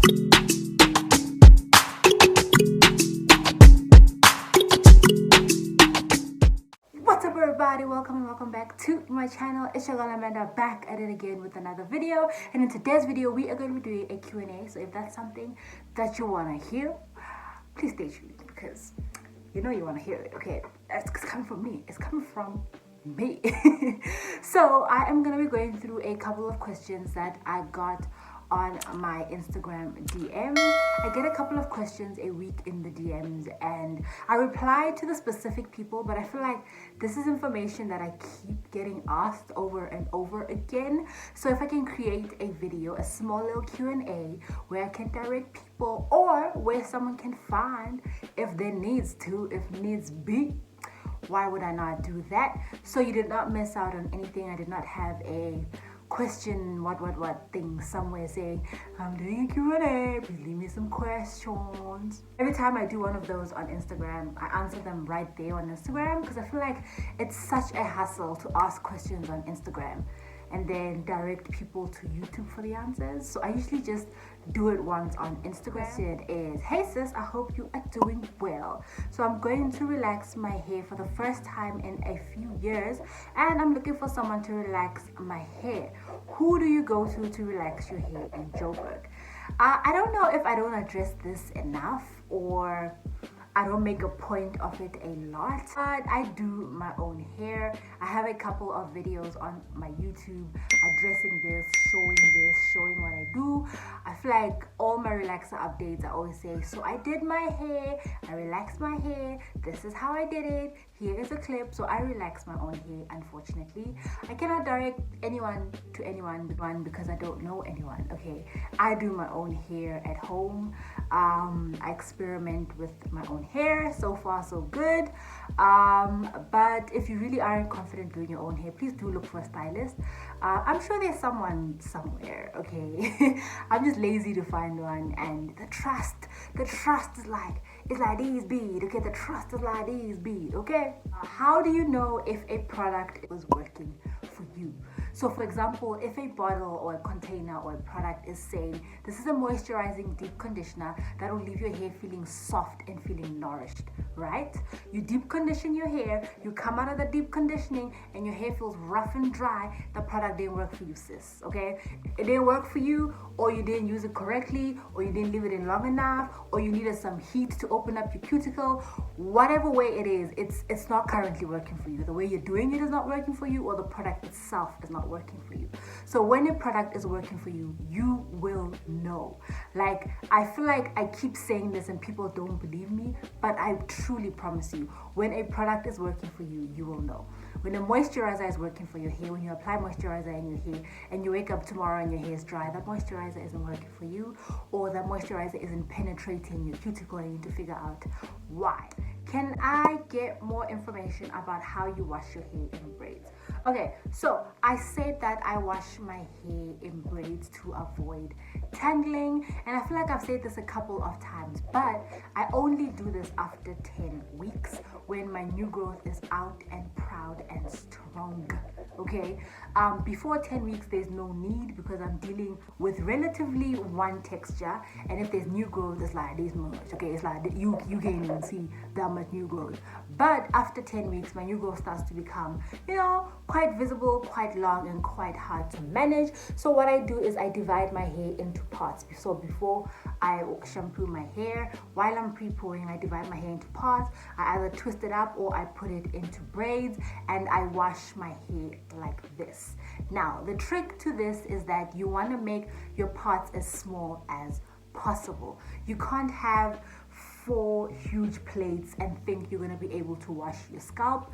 What's up everybody, welcome back to my channel. It's your girl Amanda, back at it again with another video. And in today's video we are going to be doing a Q&A. So if that's something that you want to hear, please stay tuned because you know you want to hear it. Okay, it's coming from me, it's coming from me. So I am going to be going through a couple of questions that I got on my Instagram DM. I get a couple of questions a week in the DMs and I reply to the specific people, but I feel like this is information that I keep getting asked over and over again. So if I can create a video, a small little Q&A where I can direct people or where someone can find if there needs to, if needs be, why would I not do that? So you did not miss out on anything. I did not have a question what thing somewhere saying I'm doing a Q&A, please leave me some questions. Every time I do one of those on Instagram, I answer them right there on Instagram because I feel like it's such a hassle to ask questions on Instagram and then direct people to YouTube for the answers. So I usually just do it once on Instagram. It is, hey sis, I hope you are doing well. So I'm going to relax my hair for the first time in a few years and I'm looking for someone to relax my hair. Who do you go to relax your hair in Joburg? I don't know if I don't address this enough or I don't make a point of it a lot, but I do my own hair. I have a couple of videos on my YouTube addressing this, showing what I do. I feel like all my relaxer updates I always say, so I did my hair, I relaxed my hair, this is how I did it, here is a clip. So I relax my own hair. Unfortunately, I cannot direct anyone to anyone because I don't know anyone. Okay, I do my own hair at home. I experiment with my own hair. So far so good, but if you really aren't confident doing your own hair, please do look for a stylist. I'm sure there's someone somewhere. Okay. I'm just lazy to find one, and the trust is like, it's like these bead. Okay, the trust is like these bead. Okay, how do you know if a product is working for you? So for example, if a bottle or a container or a product is saying this is a moisturizing deep conditioner that will leave your hair feeling soft and feeling nourished, right? You deep condition your hair, you come out of the deep conditioning and your hair feels rough and dry, the product didn't work for you, sis. Okay, it didn't work for you, or you didn't use it correctly, or you didn't leave it in long enough, or you needed some heat to open up your cuticle. Whatever way it is, it's not currently working for you. The way you're doing it is not working for you, or the product itself is not working for you. So when a product is working for you, you will know. Like, I feel like I keep saying this and people don't believe me, but I truly promise you, when a product is working for you, you will know. When a moisturizer is working for your hair, when you apply moisturizer in your hair and you wake up tomorrow and your hair is dry, that moisturizer isn't working for you, or that moisturizer isn't penetrating your cuticle and you need to figure out why. Can I get more information about how you wash your hair in braids? Okay, so I said that I wash my hair in braids to avoid tangling, and I feel like I've said this a couple of times, but I only do this after 10 weeks when my new growth is out and proud and strong. Okay, before 10 weeks there's no need because I'm dealing with relatively one texture, and if there's new growth it's like this much. Okay, it's like you can't even see that much new growth. But after 10 weeks my new growth starts to become, you know, quite visible, quite long, and quite hard to manage. So what I do is I divide my hair into parts. So before I shampoo my hair, while I'm pre-pouring, I divide my hair into parts. I either twist it up or I put it into braids, and I wash my hair like this. Now the trick to this is that you want to make your parts as small as possible. You can't have 4 huge plates and think you're going to be able to wash your scalp,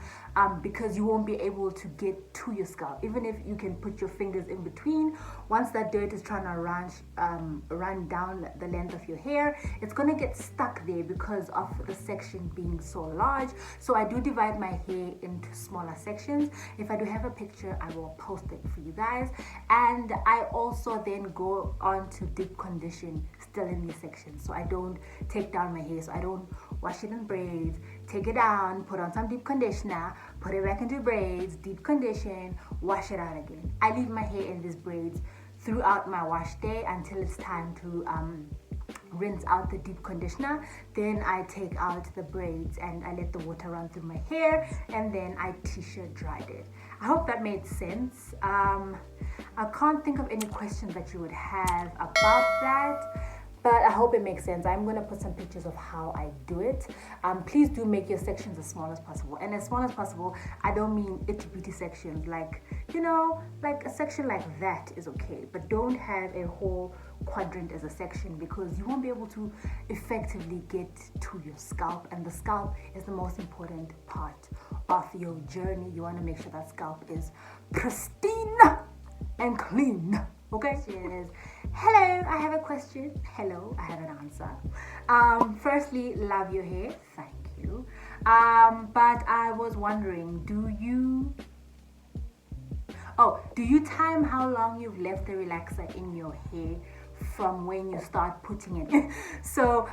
because you won't be able to get to your scalp. Even if you can put your fingers in between, once that dirt is trying to run down the length of your hair, it's going to get stuck there because of the section being so large. So I do divide my hair into smaller sections. If I do have a picture, I will post it for you guys. And I also then go on to deep condition still in these sections, so I don't take down my hair. So I don't wash it in braids, take it down, put on some deep conditioner, put it back into braids, deep condition, wash it out again. I leave my hair in these braids throughout my wash day until it's time to rinse out the deep conditioner. Then I take out the braids and I let the water run through my hair, and then I t-shirt dried it. I hope that made sense. I can't think of any questions that you would have about that, but I hope it makes sense. I'm going to put some pictures of how I do it. Please do make your sections as small as possible. And as small as possible, I don't mean itty bitty sections. Like, you know, like a section like that is okay. But don't have a whole quadrant as a section, because you won't be able to effectively get to your scalp. And the scalp is the most important part of your journey. You want to make sure that scalp is pristine and clean. Okay? Cheers. Hello, I have a question. Hello, I have an answer. Firstly, love your hair. Thank you. But I was wondering, do you time how long you've left the relaxer in your hair from when you start putting it in? So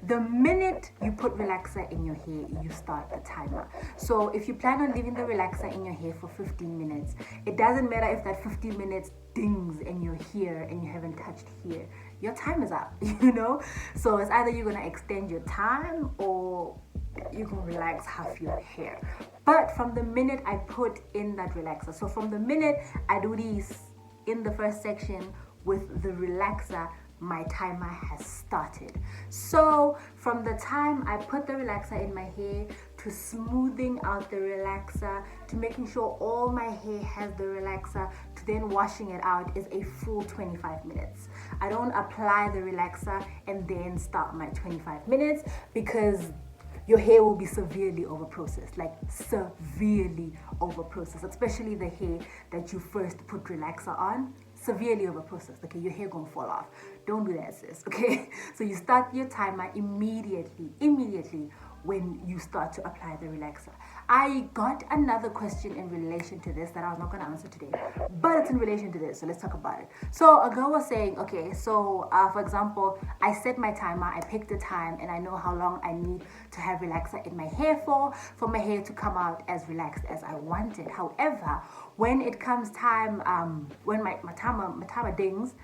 the minute you put relaxer in your hair, you start the timer. So if you plan on leaving the relaxer in your hair for 15 minutes, it doesn't matter if that 15 minutes dings and you're here and you haven't touched here. Your time is up, you know? So it's either you're going to extend your time or you can relax half your hair. But from the minute I put in that relaxer, so from the minute I do these in the first section with the relaxer, my timer has started. So from the time I put the relaxer in my hair to smoothing out the relaxer to making sure all my hair has the relaxer to then washing it out is a full 25 minutes. I don't apply the relaxer and then start my 25 minutes, because your hair will be severely overprocessed, like severely overprocessed, especially the hair that you first put relaxer on. Severely overprocessed. Okay, your hair gonna fall off. Don't do that, sis. Okay, so you start your timer immediately when you start to apply the relaxer. I got another question in relation to this that I was not going to answer today, but it's in relation to this, so let's talk about it. So a girl was saying, okay, so for example, I set my timer, I picked the time, and I know how long I need to have relaxer in my hair for my hair to come out as relaxed as I want it. However, when it comes time, when my timer dings,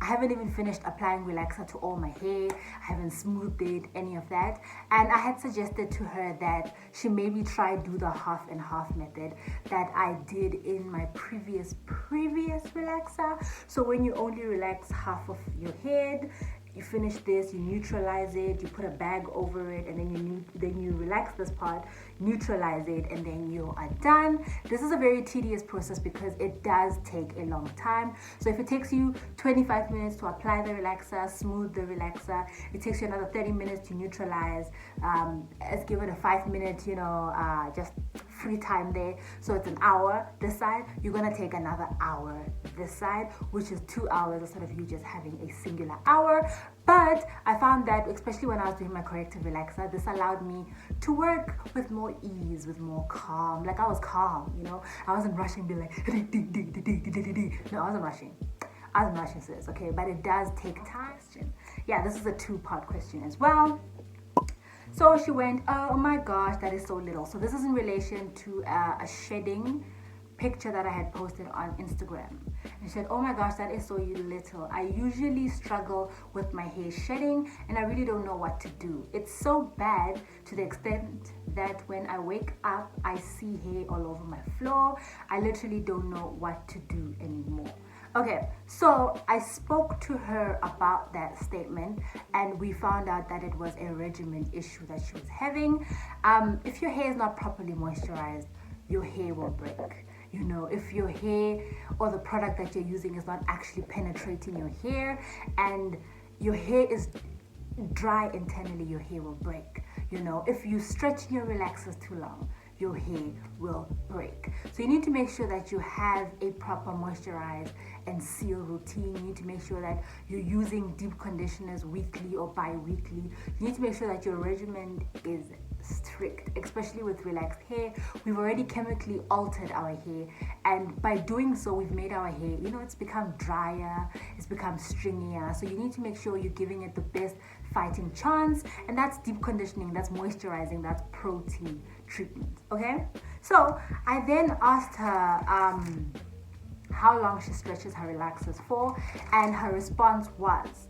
I haven't even finished applying relaxer to all my hair. I haven't smoothed it, any of that. And I had suggested to her that she maybe try do the half and half method that I did in my previous relaxer. So when you only relax half of your head, you finish this, you neutralize it, you put a bag over it, and then you relax this part, neutralize it, and then you are done. This is a very tedious process because it does take a long time. So if it takes you 25 minutes to apply the relaxer, smooth the relaxer, it takes you another 30 minutes to neutralize. Let's give it a 5-minute, just free time there. So it's an hour this side. You're gonna take another hour this side, which is 2 hours instead of you just having a singular hour. But I found that, especially when I was doing my corrective relaxer, this allowed me to work with more ease, with more calm. Like I was calm, I wasn't rushing, be like, no, I wasn't rushing, sis, okay? But it does take time. Yeah, this is a 2-part question as well. So she went, oh my gosh, that is so little. So this is in relation to a shedding picture that I had posted on Instagram. And she said, oh my gosh, that is so little. I usually struggle with my hair shedding and I really don't know what to do. It's so bad to the extent that when I wake up, I see hair all over my floor. I literally don't know what to do anymore. Okay, so I spoke to her about that statement and we found out that it was a regimen issue that she was having. If your hair is not properly moisturized, your hair will break. If your hair or the product that you're using is not actually penetrating your hair and your hair is dry internally, your hair will break. If you stretch your relaxers too long, your hair will break. So you need to make sure that you have a proper moisturize and seal routine. You need to make sure that you're using deep conditioners weekly or bi-weekly. You need to make sure that your regimen is strict, especially with relaxed hair. We've already chemically altered our hair, and by doing so, we've made our hair, it's become drier, it's become stringier. So you need to make sure you're giving it the best fighting chance, and that's deep conditioning, that's moisturizing, that's protein treatment. Okay, so I then asked her how long she stretches her relaxers for, and her response was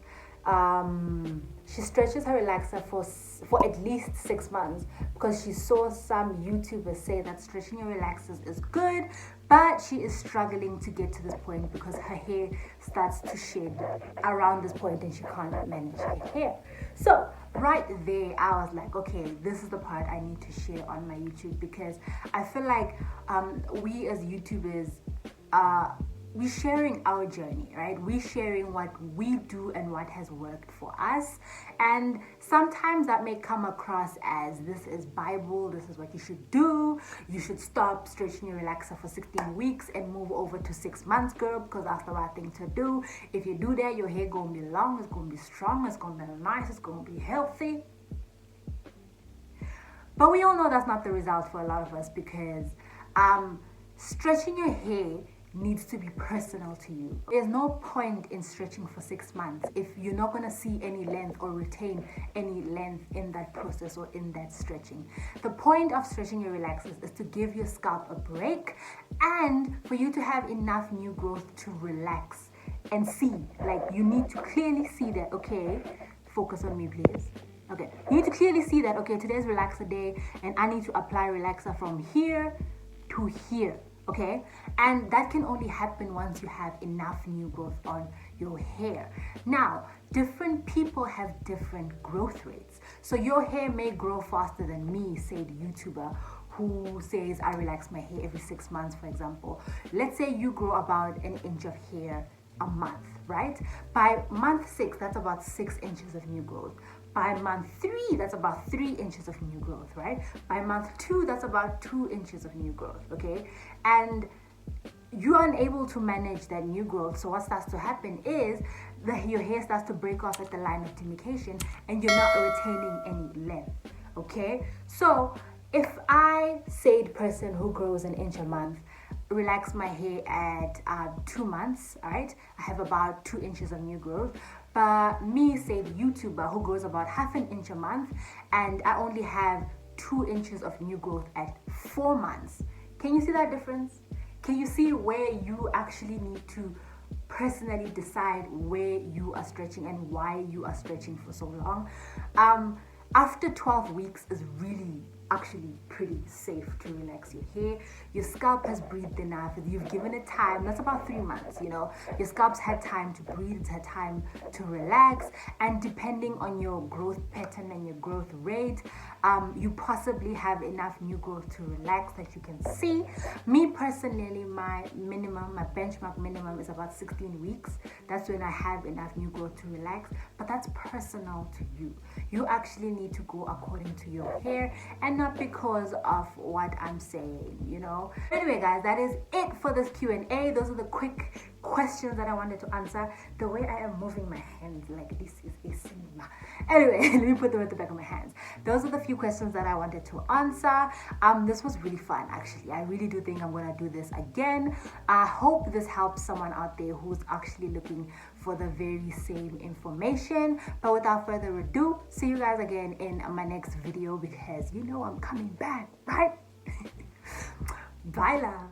she stretches her relaxer for at least 6 months, because she saw some YouTubers say that stretching your relaxers is good, but she is struggling to get to this point because her hair starts to shed around this point and she can't manage her hair. So right there I was like, okay, this is the part I need to share on my YouTube, because I feel like we as YouTubers we're sharing our journey, right? We're sharing what we do and what has worked for us. And sometimes that may come across as, this is Bible, this is what you should do. You should stop stretching your relaxer for 16 weeks and move over to 6 months, girl, because that's the right thing to do. If you do that, your hair gonna be long, it's gonna be strong, it's gonna be nice, it's gonna be healthy. But we all know that's not the result for a lot of us, because stretching your hair needs to be personal to you. There's no point in stretching for 6 months if you're not going to see any length or retain any length in that process or in that stretching. The point of stretching your relaxers is to give your scalp a break and for you to have enough new growth to relax and see. Like, you need to clearly see that, okay, focus on me please. Okay, you need to clearly see that, okay, today's relaxer day and I need to apply relaxer from here to here. Okay, and that can only happen once you have enough new growth on your hair. Now, different people have different growth rates. So your hair may grow faster than me, say the YouTuber who says I relax my hair every 6 months, for example. Let's say you grow about an inch of hair a month, right? By month 6, that's about 6 inches of new growth. By month 3, that's about 3 inches of new growth, right? By month 2, that's about 2 inches of new growth, okay? And you're unable to manage that new growth. So what starts to happen is your hair starts to break off at the line of demarcation and you're not retaining any length, okay? So if I, say the person who grows an inch a month, relax my hair at 2 months, all right, I have about 2 inches of new growth. But me, say the YouTuber who grows about half an inch a month, and I only have 2 inches of new growth at 4 months. Can you see that difference? Can you see where you actually need to personally decide where you are stretching and why you are stretching for so long? After 12 weeks is really actually pretty safe to relax your hair. Your scalp has breathed enough. You've given it time. That's about 3 months, you know. Your scalp's had time to breathe. It's had time to relax. And depending on your growth pattern and your growth rate, you possibly have enough new growth to relax that you can see. Me personally, my benchmark minimum is about 16 weeks. That's when I have enough new growth to relax. But that's personal to you. You actually need to go according to your hair and not because of what I'm saying, you know. Anyway guys, that is it for this Q&A. Those are the quick questions that I wanted to answer. The way I am moving my hands, like this is a cinema. Anyway, let me put them at the back of my hands. Those are the few questions that I wanted to answer. This was really fun actually. I really do think I'm gonna do this again. I hope this helps someone out there who's actually looking for the very same information. But without further ado, see you guys again in my next video, because you know I'm coming back, right? Bye love.